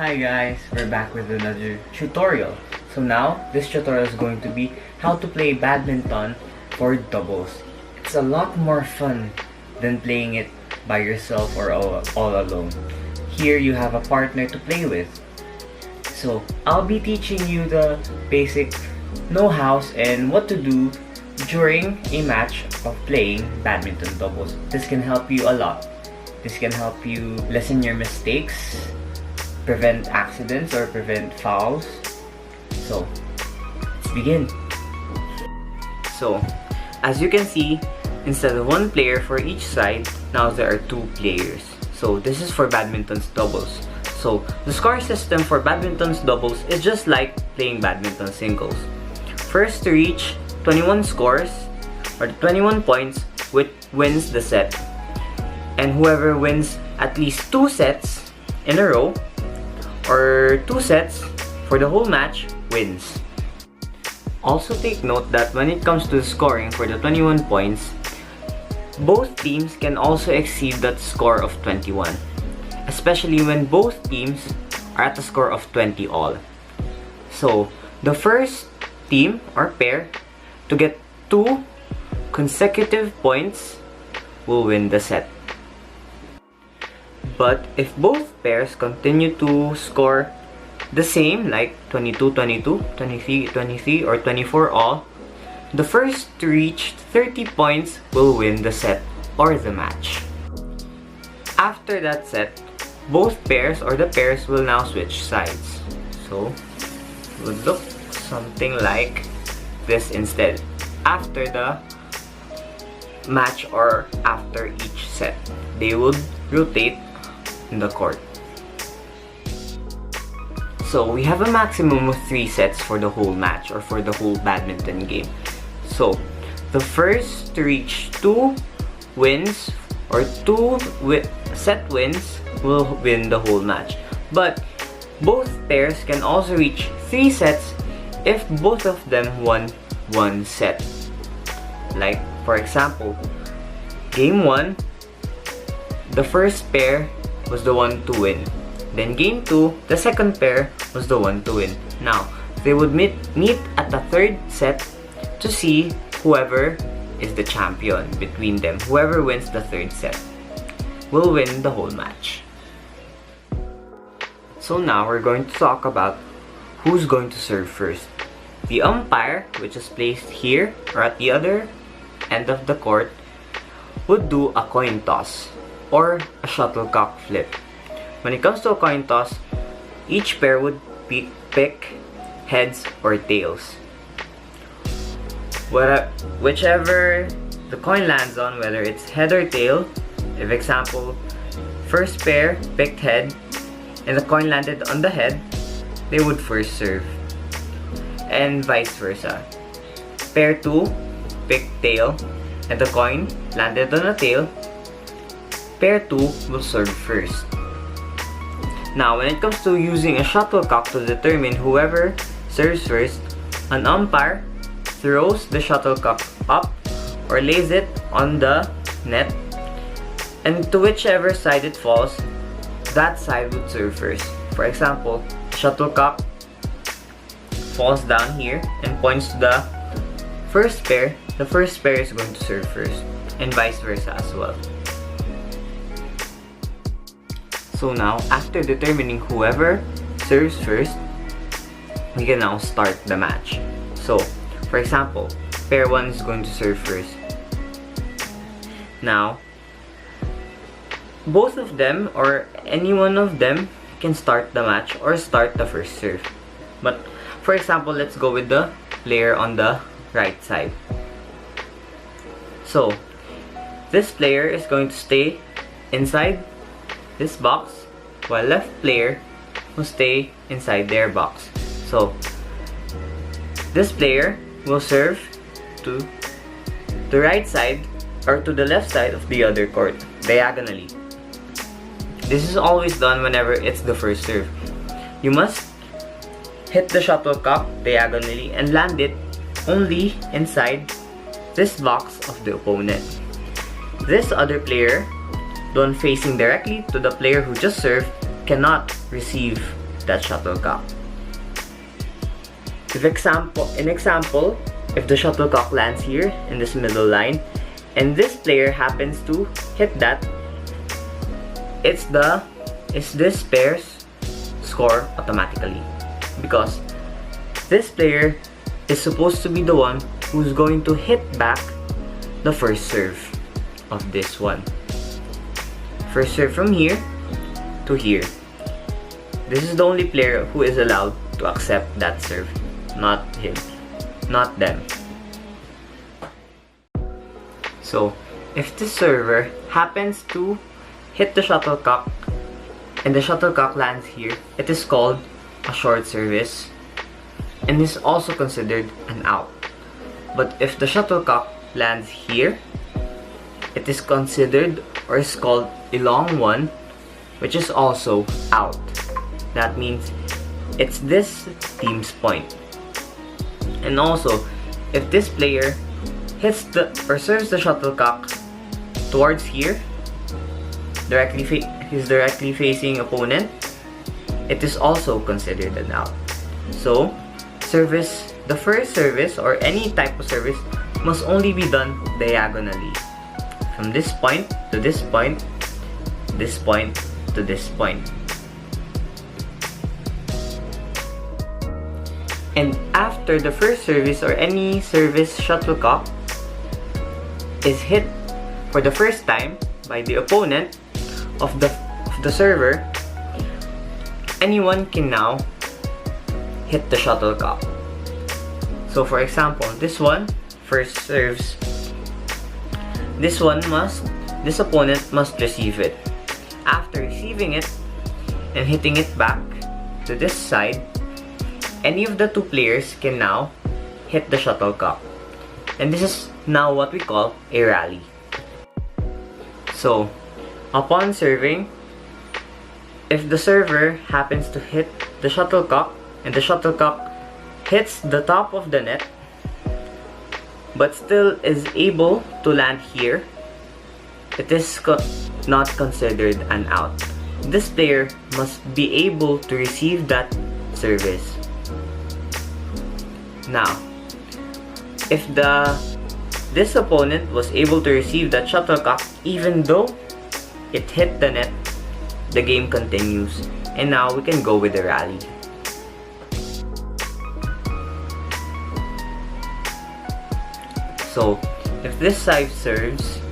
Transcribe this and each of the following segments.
Hi guys, we're back with another tutorial. So now, this tutorial is going to be how to play badminton for doubles. It's a lot more fun than playing it by yourself or all alone. Here you have a partner to play with. So I'll be teaching you the basic know-hows and what to do during a match of playing badminton doubles. This can help you a lot. This can help you lessen your mistakes, prevent accidents or prevent fouls. So, let's begin. So, as you can see, instead of one player for each side, now there are two players. So, this is for badminton's doubles. So, the score system for badminton's doubles is just like playing badminton singles. First to reach 21 scores or 21 points wins the set. And whoever wins at least 2 sets in a row or 2 sets for the whole match wins. Also take note that when it comes to scoring for the 21 points, both teams can also exceed that score of 21, especially when both teams are at a score of 20 all. So the first team or pair to get 2 consecutive points will win the set. But if both pairs continue to score the same, like 22-22, 23-23, or 24 all, the first to reach 30 points will win the set or the match. After that set, both pairs or the pairs will now switch sides. So, it would look something like this instead. After the match or after each set, they would rotate in the court. So we have a maximum of 3 sets for the whole match or for the whole badminton game. So the first to reach 2 wins or 2 set wins will win the whole match. But both pairs can also reach 3 sets if both of them won 1 set. Like for example, game 1, the first pair was the one to win. Then game 2, the second pair was the one to win. Now, they would meet at the third set to see whoever is the champion between them. Whoever wins the third set will win the whole match. So now we're going to talk about who's going to serve first. The umpire, which is placed here or at the other end of the court, would do a coin toss or a shuttlecock flip. When it comes to a coin toss, each pair would pick heads or tails. Whichever the coin lands on, whether it's head or tail, if example, first pair picked head and the coin landed on the head, they would first serve. And vice versa. Pair 2 picked tail and the coin landed on a tail, pair 2 will serve first. Now, when it comes to using a shuttlecock to determine whoever serves first, an umpire throws the shuttlecock up or lays it on the net, and to whichever side it falls, that side would serve first. For example, shuttlecock falls down here and points to the first pair, the first pair is going to serve first, and vice versa as well. So now, after determining whoever serves first, we can now start the match. So, for example, pair 1 is going to serve first. Now, both of them or any one of them can start the match or start the first serve. But, for example, let's go with the player on the right side. So, this player is going to stay inside this box, while left player will stay inside their box. So this player will serve to the right side or to the left side of the other court, diagonally. This is always done whenever it's the first serve. You must hit the shuttlecock diagonally and land it only inside this box of the opponent. This other player, the one facing directly to the player who just served, cannot receive that shuttlecock. In example, if the shuttlecock lands here in this middle line, and this player happens to hit that, it's this pair's score automatically, because this player is supposed to be the one who's going to hit back the first serve of this one. First serve from here to here. This is the only player who is allowed to accept that serve, not him, not them. So, if the server happens to hit the shuttlecock and the shuttlecock lands here, it is called a short service and is also considered an out. But if the shuttlecock lands here, it is considered or is called a long one, which is also out. That means it's this team's point. And also, if this player hits or serves the shuttlecock towards here, he's directly facing opponent, it is also considered an out. So, the first service or any type of service must only be done diagonally. From this point to this point, this point to this point. And after the first service or any service shuttlecock is hit for the first time by the opponent of the server, anyone can now hit the shuttlecock. So for example, this one first serves. This opponent must receive it. After receiving it and hitting it back to this side, any of the two players can now hit the shuttlecock. And this is now what we call a rally. So, upon serving, if the server happens to hit the shuttlecock and the shuttlecock hits the top of the net but still is able to land here, it is not considered an out. This player must be able to receive that service. Now, if this opponent was able to receive that shuttlecock even though it hit the net, the game continues. And now we can go with the rally. So, if this side serves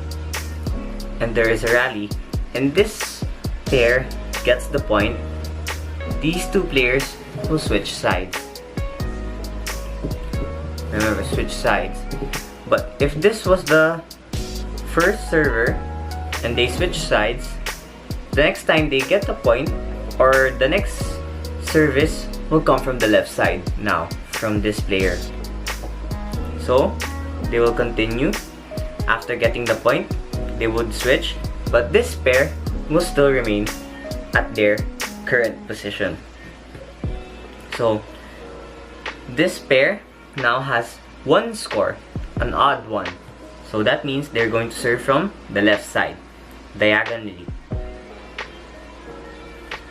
and there is a rally and this pair gets the point, these two players will switch sides. Remember, switch sides. But if this was the first server and they switch sides, the next time they get a point or the next service will come from the left side now, from this player. So, they will continue. After getting the point, they would switch, but this pair will still remain at their current position. So, this pair now has one score, an odd one. So that means they're going to serve from the left side, diagonally.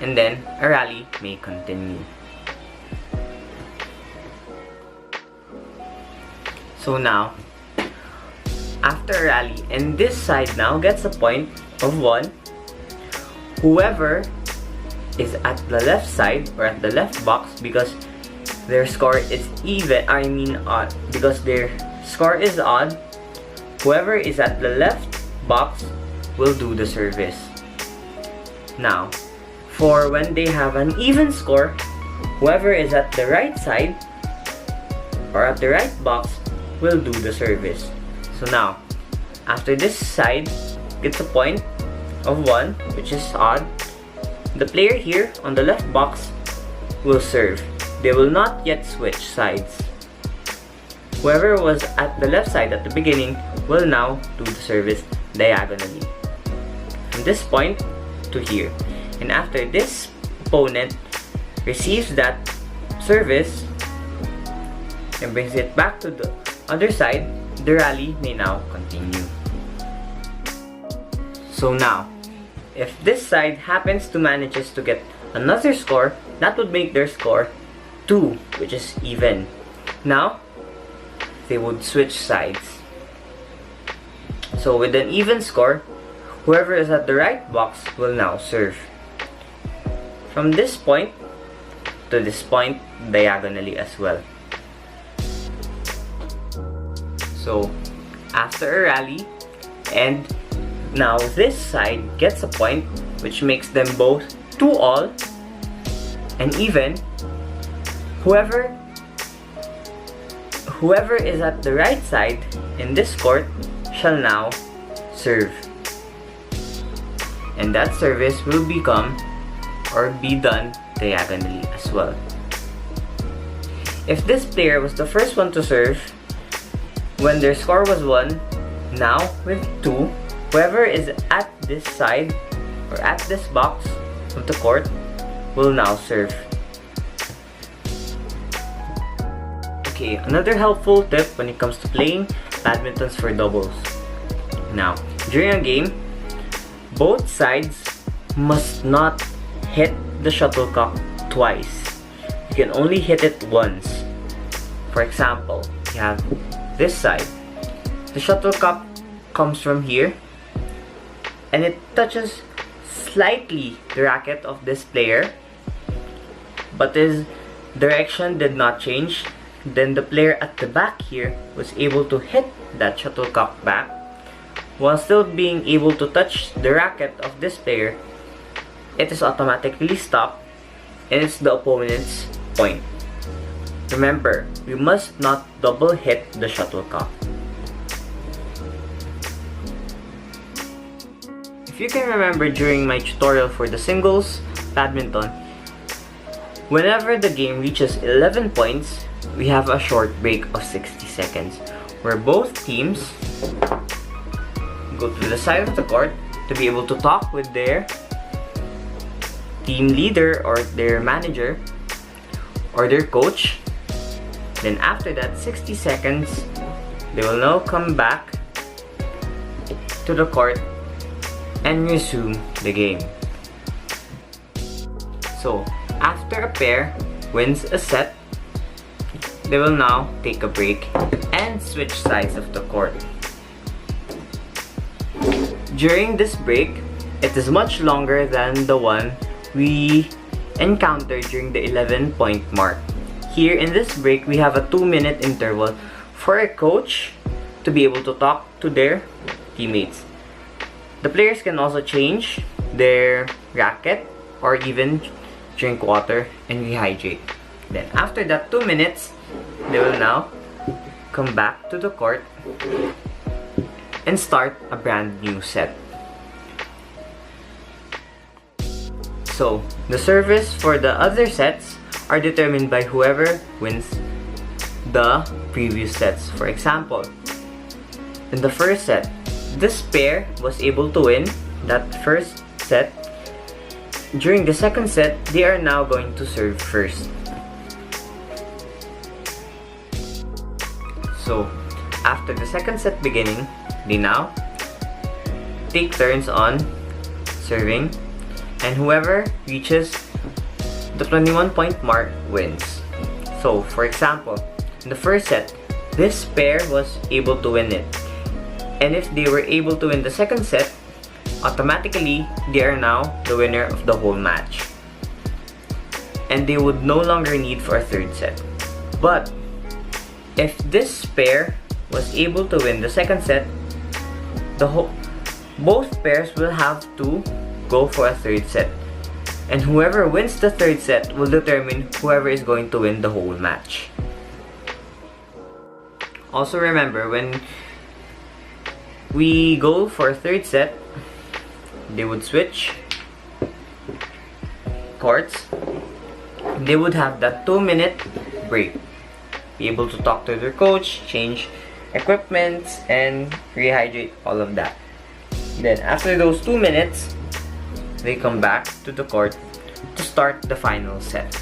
And then a rally may continue. So now, after a rally, and this side now gets a point of 1, whoever is at the left side or at the left box, because their score is odd, because their score is odd, whoever is at the left box will do the service. Now, for when they have an even score, whoever is at the right side or at the right box will do the service. So now, after this side gets a point of 1, which is odd, the player here on the left box will serve. They will not yet switch sides. Whoever was at the left side at the beginning will now do the service diagonally, from this point to here. And after this opponent receives that service and brings it back to the other side, the rally may now continue. So now, if this side happens to manages to get another score, that would make their score 2, which is even. Now, they would switch sides. So with an even score, whoever is at the right box will now serve. From this point to this point, diagonally as well. So after a rally, and now this side gets a point, which makes them both 2-all, and even, whoever is at the right side in this court shall now serve. And that service will become or be done diagonally as well. If this player was the first one to serve when their score was 1, now with 2, whoever is at this side or at this box of the court will now serve. Okay, another helpful tip when it comes to playing badmintons for doubles. Now, during a game, both sides must not hit the shuttlecock twice. You can only hit it once. For example, you have this side. The shuttlecock comes from here and it touches slightly the racket of this player, but his direction did not change. Then the player at the back here was able to hit that shuttlecock back while still being able to touch the racket of this player. It is automatically stopped and it's the opponent's point. Remember, we must not double hit the shuttlecock. If you can remember during my tutorial for the singles badminton, whenever the game reaches 11 points, we have a short break of 60 seconds where both teams go to the side of the court to be able to talk with their team leader or their manager or their coach. Then after that 60 seconds, they will now come back to the court and resume the game. So after a pair wins a set, they will now take a break and switch sides of the court. During this break, it is much longer than the one we encountered during the 11-point mark. Here in this break, we have a 2-minute interval for a coach to be able to talk to their teammates. The players can also change their racket or even drink water and rehydrate. Then after that 2 minutes, they will now come back to the court and start a brand new set. So, the service for the other sets are determined by whoever wins the previous sets. For example, in the first set, this pair was able to win that first set. During the second set, they are now going to serve first. So, after the second set beginning, they now take turns on serving, and whoever reaches the 21-point mark wins. So, for example, in the first set, this pair was able to win it. And if they were able to win the second set, automatically they are now the winner of the whole match. And they would no longer need for a third set. But if this pair was able to win the second set, both pairs will have to go for a third set. And whoever wins the third set will determine whoever is going to win the whole match. Also remember, when we go for a third set, they would switch courts. They would have that 2-minute break. Be able to talk to their coach, change equipment, and rehydrate, all of that. Then after those 2 minutes, they come back to the court to start the final set.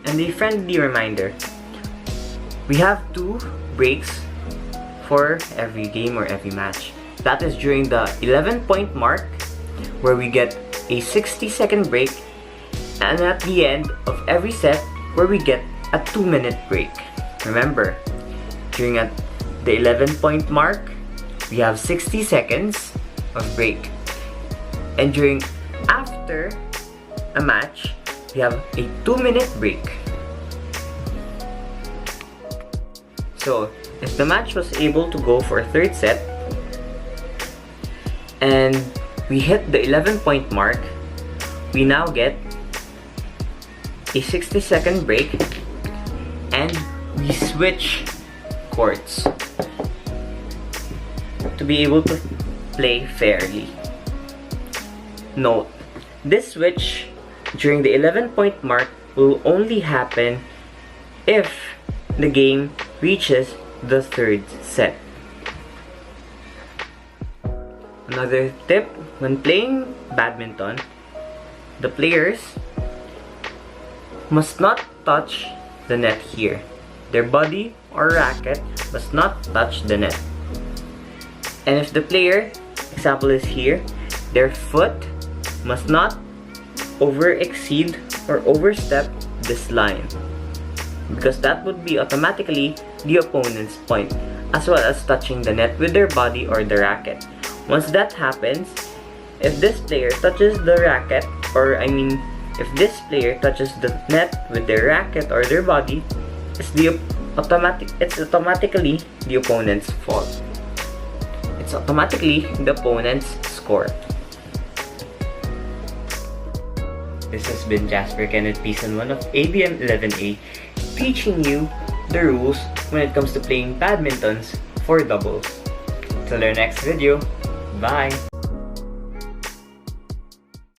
And a friendly reminder, we have 2 breaks for every game or every match. That is during the 11-point mark, where we get a 60-second break, and at the end of every set where we get a 2-minute break. Remember, during at the 11-point mark, we have 60 seconds of break. And after a match, we have a 2-minute break. So, if the match was able to go for a third set, and we hit the 11-point mark, we now get a 60-second break, and we switch courts to be able to play fairly. Note, this switch during the 11-point mark will only happen if the game reaches the third set. Another tip, when playing badminton, the players must not touch the net here. Their body or racket must not touch the net. And if the player, example is here, their foot must not exceed or overstep this line, because that would be automatically the opponent's point, as well as touching the net with their body or the racket. Once that happens, if this player touches the racket, if this player touches the net with their racket or their body, it's automatically the opponent's fault. It's automatically the opponent's score. This has been Jasper Kenneth Season 1 of ABM 11A, teaching you the rules when it comes to playing badmintons for doubles. Till our next video, bye!